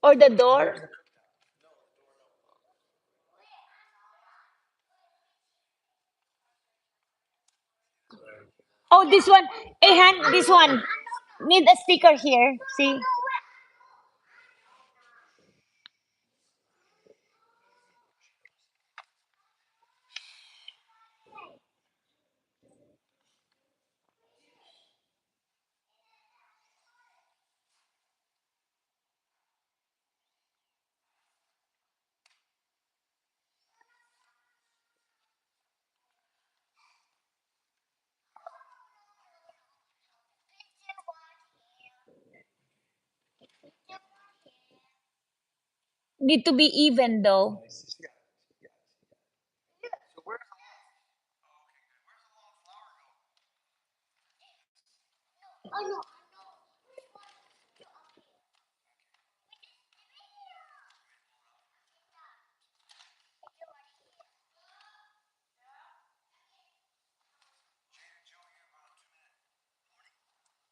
Or the door? Oh, this one. Hey, hand this one. Need a sticker here. See? Need to be even though.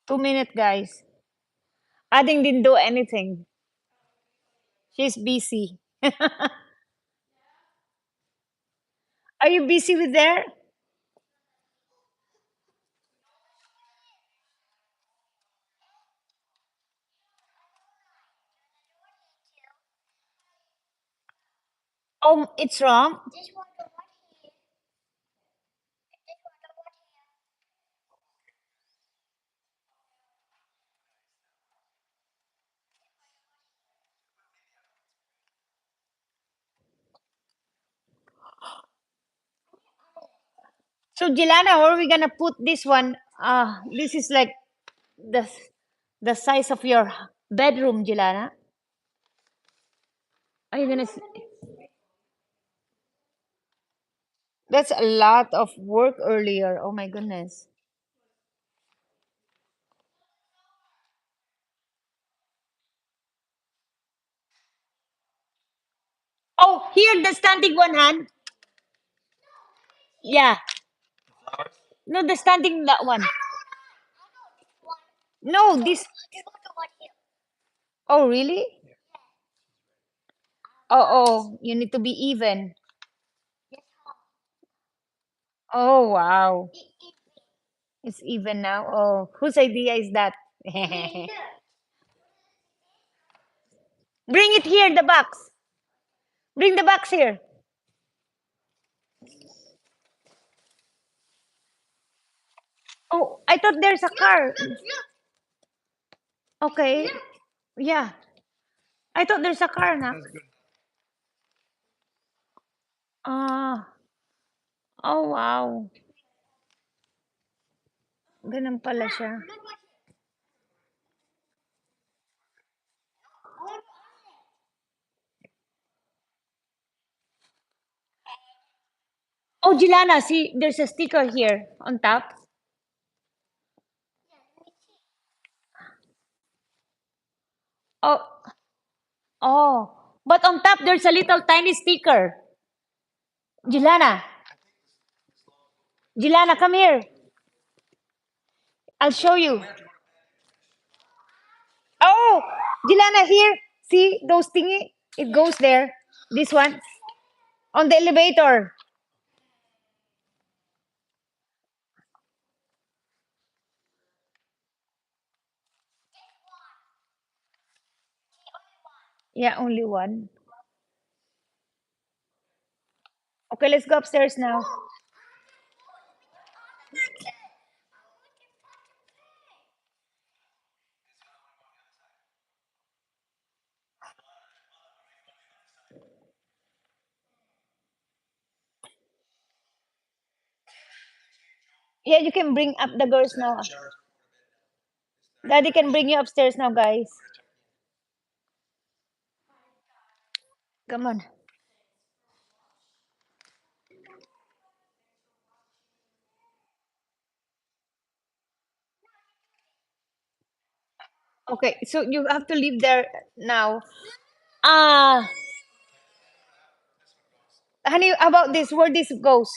2 minutes, guys. Ading didn't do anything. She's busy. Are you busy with there? Oh, it's wrong. So, Jelana, where are we gonna put this one? This is like the the size of your bedroom, Jelana. Are you gonna? That's a lot of work earlier. Oh my goodness. Oh, here the standing one hand. Yeah. No, the standing that one. No, this. Oh, really? Oh, you need to be even. Oh, wow. It's even now. Oh, whose idea is that? Bring it here, the box. Bring the box here. Oh, I thought there's a car. Okay. Yeah. I thought there's a car na. Ah. Oh, wow. Ganun pala siya. Oh, Jilana, see, there's a sticker here on top. Oh, oh. But on top, there's a little tiny sticker. Jilana, Jilana, come here. I'll show you. Oh, Jilana, here. See those thingy? It goes there. This one on the elevator. Yeah, only one. Okay, let's go upstairs now. Yeah, you can bring up the girls now. Daddy can bring you upstairs now, guys. Come on. Okay, so you have to leave there now. Ah, honey, about this, where this goes?